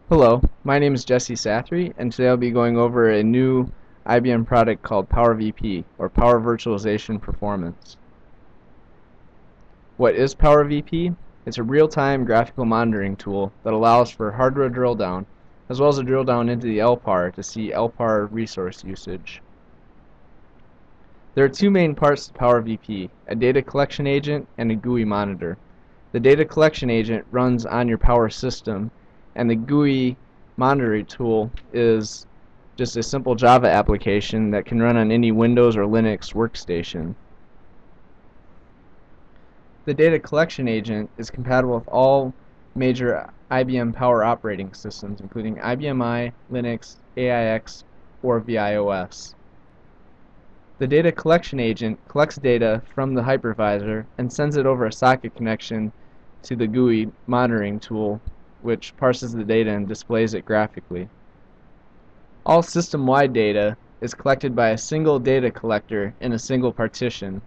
Hello, my name is Jesse Sathry, and today I'll be going over a new IBM product called PowerVP, or Power Virtualization Performance. What is PowerVP? It's a real-time graphical monitoring tool that allows for hardware drill down, as well as a drill down into the LPAR to see LPAR resource usage. There are two main parts to PowerVP, a data collection agent and a GUI monitor. The data collection agent runs on your power system, and the GUI monitoring tool is just a simple Java application that can run on any Windows or Linux workstation. The data collection agent is compatible with all major IBM Power operating systems, including IBM I, Linux, AIX, or VIOS. The data collection agent collects data from the hypervisor and sends it over a socket connection to the GUI monitoring tool, which parses the data and displays it graphically. All system-wide data is collected by a single data collector in a single partition.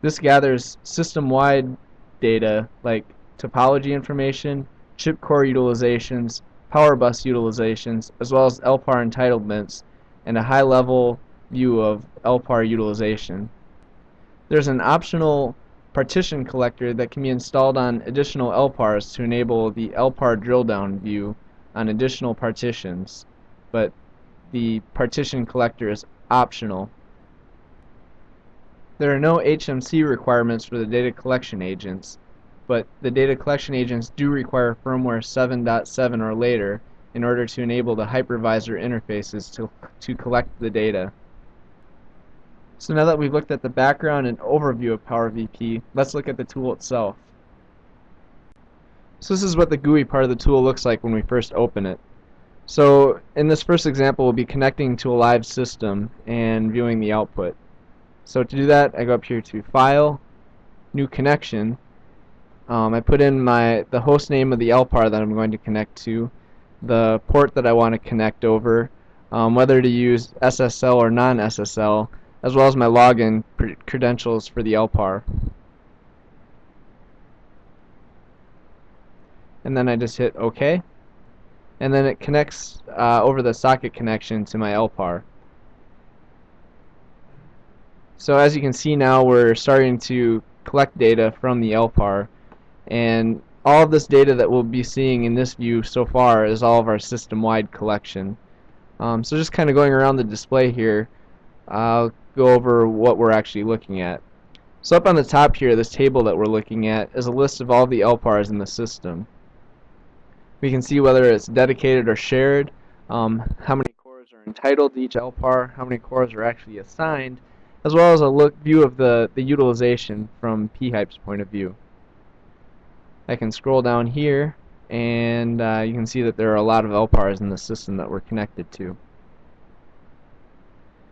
This gathers system-wide data like topology information, chip core utilizations, power bus utilizations, as well as LPAR entitlements, and a high-level view of LPAR utilization. There's an optional partition collector that can be installed on additional LPARs to enable the LPAR drill down view on additional partitions, but the partition collector is optional. There are no HMC requirements for the data collection agents, but the data collection agents do require firmware 7.7 or later in order to enable the hypervisor interfaces to collect the data. So now that we've looked at the background and overview of PowerVP, let's look at the tool itself. So this is what the GUI part of the tool looks like when we first open it. So in this first example, we'll be connecting to a live system and viewing the output. So to do that, I go up here to File, New Connection. I put in the host name of the LPAR that I'm going to connect to, the port that I want to connect over, whether to use SSL or non-SSL, as well as my login credentials for the LPAR. And then I just hit OK. And then it connects over the socket connection to my LPAR. So as you can see now, we're starting to collect data from the LPAR, and all of this data that we'll be seeing in this view so far is all of our system-wide collection. So just kind of going around the display here, I'll go over what we're actually looking at. So up on the top here, this table that we're looking at is a list of all the LPARs in the system. We can see whether it's dedicated or shared, how many cores are entitled to each LPAR, how many cores are actually assigned, as well as a view of the utilization from phyp's point of view. I can scroll down here, and you can see that there are a lot of LPARs in the system that we're connected to.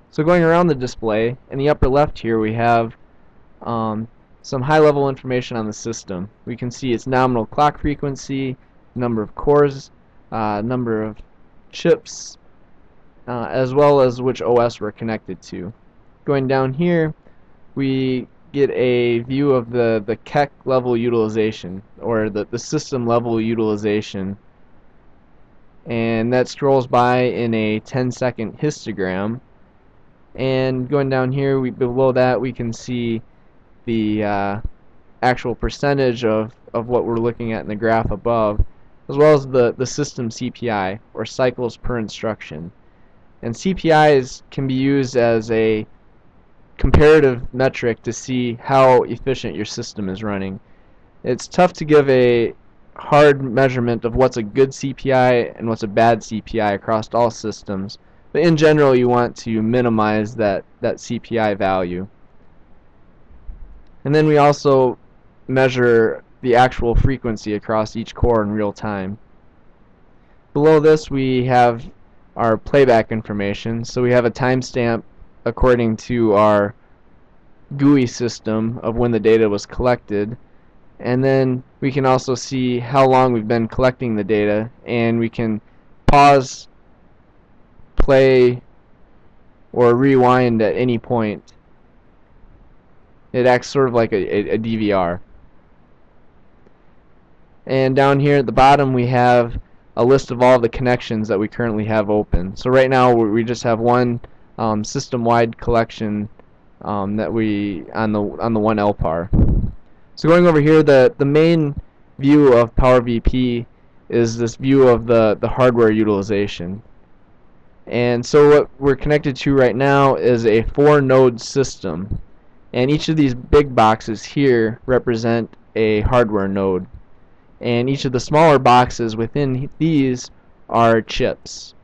So going around the display, in the upper left here we have some high-level information on the system. We can see its nominal clock frequency, number of cores, number of chips, as well as which OS we're connected to. Going down here, we get a view of the KEK level utilization, or the system level utilization, and that scrolls by in a 10-second histogram. And going down here, below that, we can see the actual percentage of what we're looking at in the graph above, as well as the system CPI, or cycles per instruction. And CPIs can be used as a comparative metric to see how efficient your system is running. It's tough to give a hard measurement of what's a good CPI and what's a bad CPI across all systems, but in general you want to minimize that CPI value. And then we also measure the actual frequency across each core in real time. Below this we have our playback information, so we have a timestamp according to our GUI system of when the data was collected, and then we can also see how long we've been collecting the data, and we can pause, play, or rewind at any point. It acts sort of like a DVR. And down here at the bottom we have a list of all the connections that we currently have open. So right now we just have one system-wide collection that we on the one LPAR. So going over here, the main view of PowerVP is this view of the hardware utilization. And so what we're connected to right now is a 4-node system, and each of these big boxes here represent a hardware node, and each of the smaller boxes within these are chips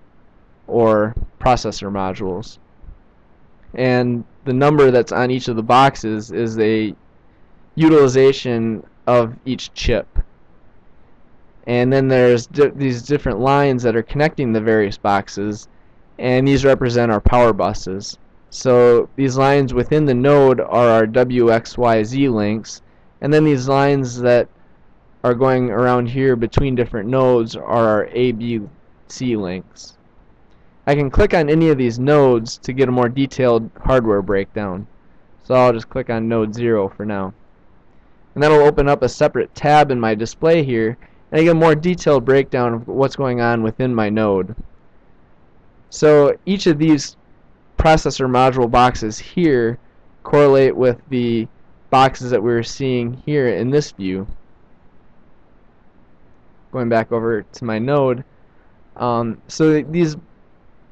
or processor modules, and the number that's on each of the boxes is a utilization of each chip. And then there's these different lines that are connecting the various boxes, and these represent our power buses. So these lines within the node are our WXYZ links, and then these lines that are going around here between different nodes are our ABC links. I can click on any of these nodes to get a more detailed hardware breakdown. So I'll just click on node 0 for now. And that'll open up a separate tab in my display here, and I get a more detailed breakdown of what's going on within my node. So each of these processor module boxes here correlate with the boxes that we're seeing here in this view. Going back over to my node, so these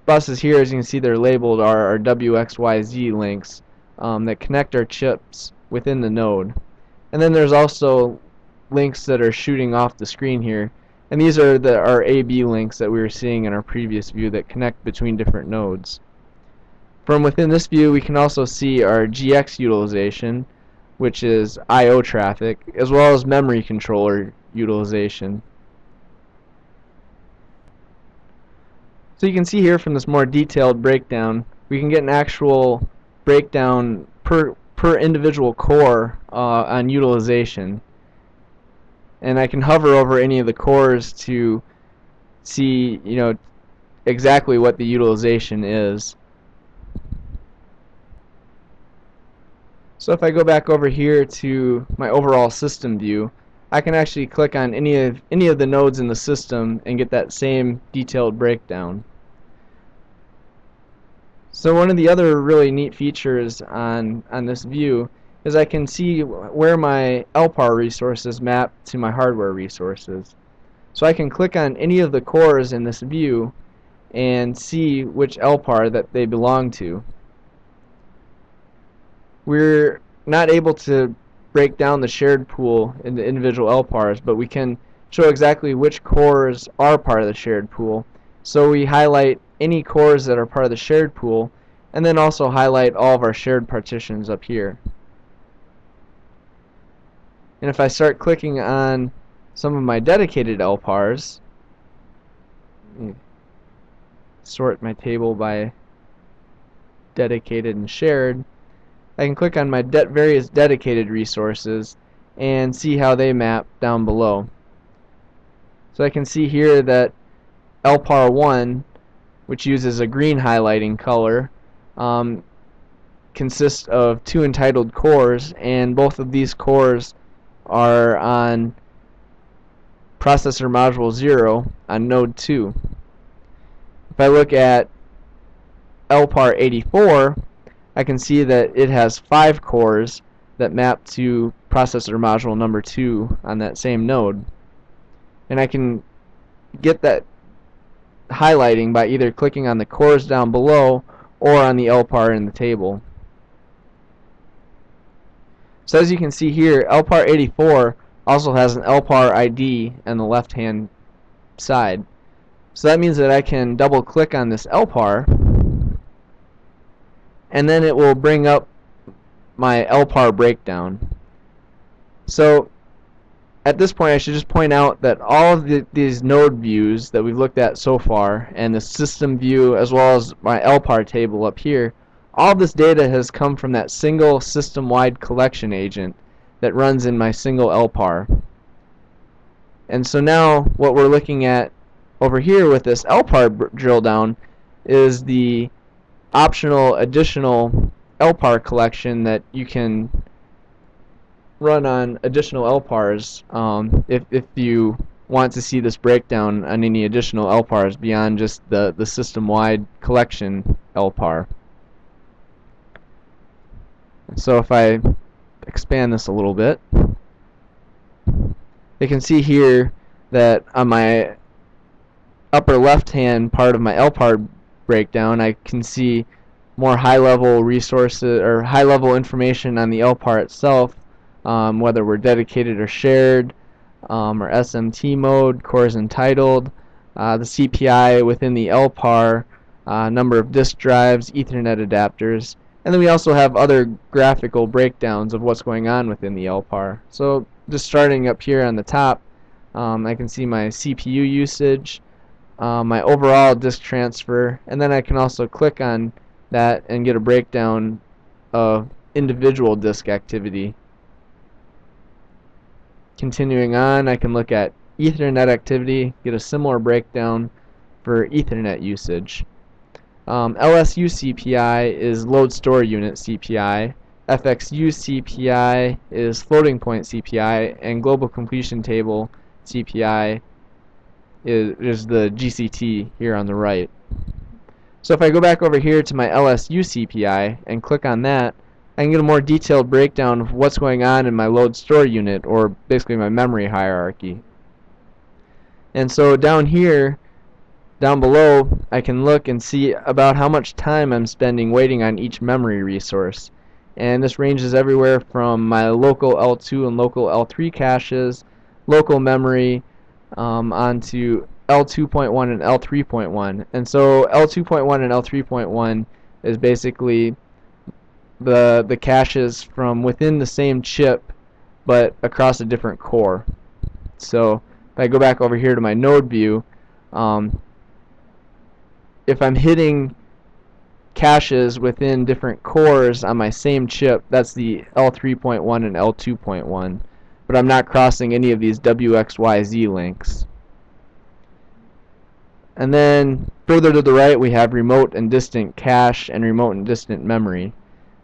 buses here, as you can see, they're labeled are our WXYZ links that connect our chips within the node. And then there's also links that are shooting off the screen here, and these are our AB links that we were seeing in our previous view that connect between different nodes. From within this view, we can also see our GX utilization, which is I/O traffic, as well as memory controller utilization. So you can see here from this more detailed breakdown, we can get an actual breakdown per individual core on utilization. And I can hover over any of the cores to see, exactly what the utilization is. So if I go back over here to my overall system view, I can actually click on any of the nodes in the system and get that same detailed breakdown. So one of the other really neat features on this view is I can see where my LPAR resources map to my hardware resources. So I can click on any of the cores in this view and see which LPAR that they belong to. We're not able to break down the shared pool into individual LPARs, but we can show exactly which cores are part of the shared pool. So we highlight any cores that are part of the shared pool, and then also highlight all of our shared partitions up here. And if I start clicking on some of my dedicated LPARs, sort my table by dedicated and shared, I can click on my various dedicated resources and see how they map down below. So I can see here that LPAR 1, which uses a green highlighting color, consists of 2 entitled cores, and both of these cores are on processor module 0 on node 2. If I look at LPAR 84, I can see that it has 5 cores that map to processor module number 2 on that same node. And I can get that highlighting by either clicking on the cores down below or on the LPAR in the table. So as you can see here, LPAR 84 also has an LPAR ID on the left hand side. So that means that I can double click on this LPAR, and then it will bring up my LPAR breakdown. So at this point, I should just point out that all of these node views that we've looked at so far, and the system view as well as my LPAR table up here, all of this data has come from that single system-wide collection agent that runs in my single LPAR. And so now what we're looking at over here with this LPAR drill down is the optional additional LPAR collection that you can run on additional LPARs if you want to see this breakdown on any additional LPARs beyond just the system-wide collection LPAR. So if I expand this a little bit, you can see here that on my upper left-hand part of my LPAR breakdown, I can see more high-level resources or high-level information on the LPAR itself, whether we're dedicated or shared, or SMT mode, cores entitled, the CPI within the LPAR, number of disk drives, Ethernet adapters, and then we also have other graphical breakdowns of what's going on within the LPAR. So just starting up here on the top, I can see my CPU usage, my overall disk transfer, and then I can also click on that and get a breakdown of individual disk activity. Continuing on, I can look at Ethernet activity, get a similar breakdown for Ethernet usage. LSU CPI is load store unit CPI, FXU CPI is floating point CPI, and global completion table CPI is the GCT here on the right. So if I go back over here to my LSU CPI and click on that, I can get a more detailed breakdown of what's going on in my load store unit, or basically my memory hierarchy. And so down here, down below, I can look and see about how much time I'm spending waiting on each memory resource. And this ranges everywhere from my local L2 and local L3 caches, local memory, onto L2.1 and L3.1. And so L2.1 and L3.1 is basically the caches from within the same chip but across a different core. So if I go back over here to my node view, if I'm hitting caches within different cores on my same chip, that's the L3.1 and L2.1, but I'm not crossing any of these WXYZ links. And then further to the right, we have remote and distant cache and remote and distant memory.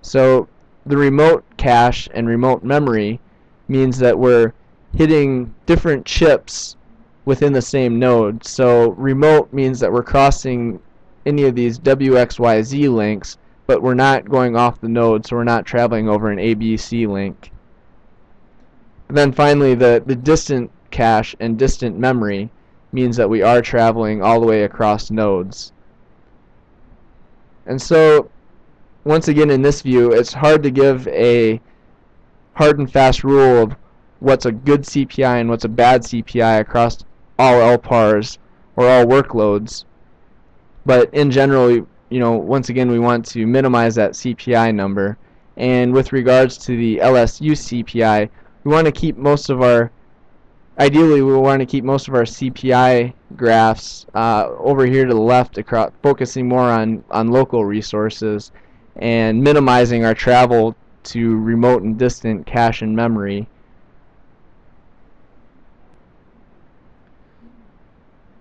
So the remote cache and remote memory means that we're hitting different chips within the same node. So remote means that we're crossing any of these WXYZ links, but we're not going off the node, so we're not traveling over an ABC link. And then finally, the distant cache and distant memory means that we are traveling all the way across nodes. And so once again, in this view, it's hard to give a hard and fast rule of what's a good CPI and what's a bad CPI across all LPARs or all workloads. But in general, once again, we want to minimize that CPI number. And with regards to the LSU CPI, we want to keep most of our, ideally we want to keep most of our CPI graphs over here to the left, focusing more on local resources and minimizing our travel to remote and distant cache and memory.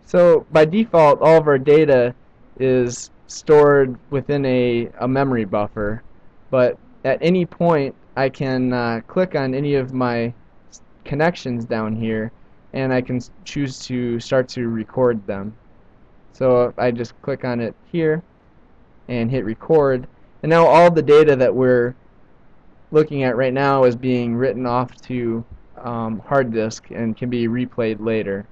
So by default, all of our data is stored within a memory buffer, but at any point I can click on any of my connections down here and I can choose to start to record them. So if I just click on it here and hit record, and now all the data that we're looking at right now is being written off to hard disk and can be replayed later.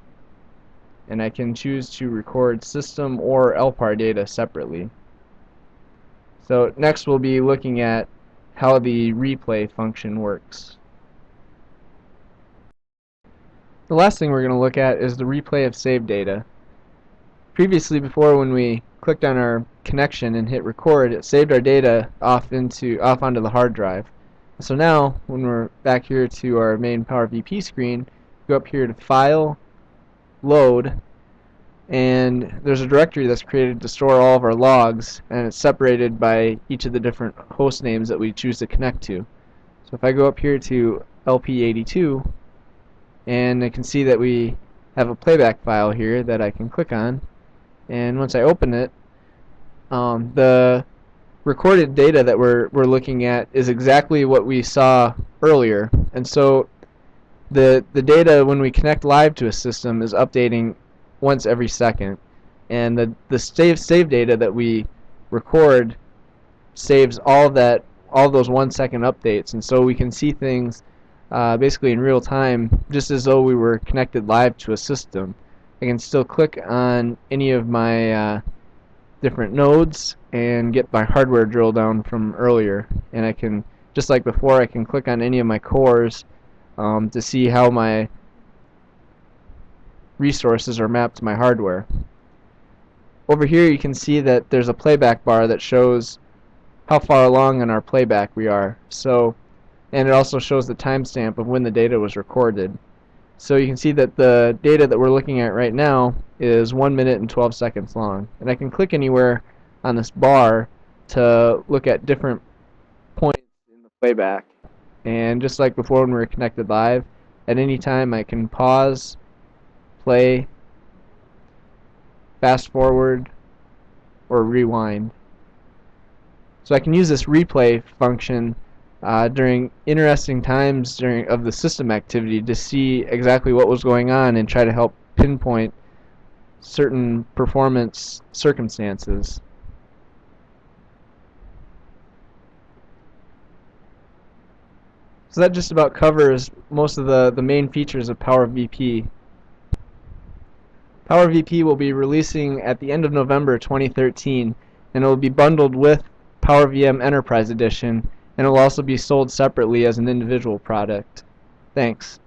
And I can choose to record system or LPAR data separately. So next we'll be looking at how the replay function works. The last thing we're going to look at is the replay of saved data. Previously, before, when we clicked on our connection and hit record, it saved our data off onto the hard drive. So now, when we're back here to our main PowerVP screen, go up here to File, Load, and there's a directory that's created to store all of our logs, and it's separated by each of the different host names that we choose to connect to. So if I go up here to LP82, and I can see that we have a playback file here that I can click on, and once I open it, the recorded data that we're looking at is exactly what we saw earlier. And so The data when we connect live to a system is updating once every second, and the save data that we record saves all those 1 second updates, and so we can see things basically in real time, just as though we were connected live to a system. I can still click on any of my different nodes and get my hardware drill down from earlier, and I can, just like before, I can click on any of my cores to see how my resources are mapped to my hardware. Over here you can see that there's a playback bar that shows how far along in our playback we are. And it also shows the timestamp of when the data was recorded. So you can see that the data that we're looking at right now is 1 minute and 12 seconds long. And I can click anywhere on this bar to look at different points in the playback. And just like before when we were connected live, at any time I can pause, play, fast forward, or rewind. So I can use this replay function during interesting times of the system activity to see exactly what was going on and try to help pinpoint certain performance circumstances. So that just about covers most of the main features of PowerVP. PowerVP will be releasing at the end of November 2013, and it will be bundled with PowerVM Enterprise Edition, and it will also be sold separately as an individual product. Thanks.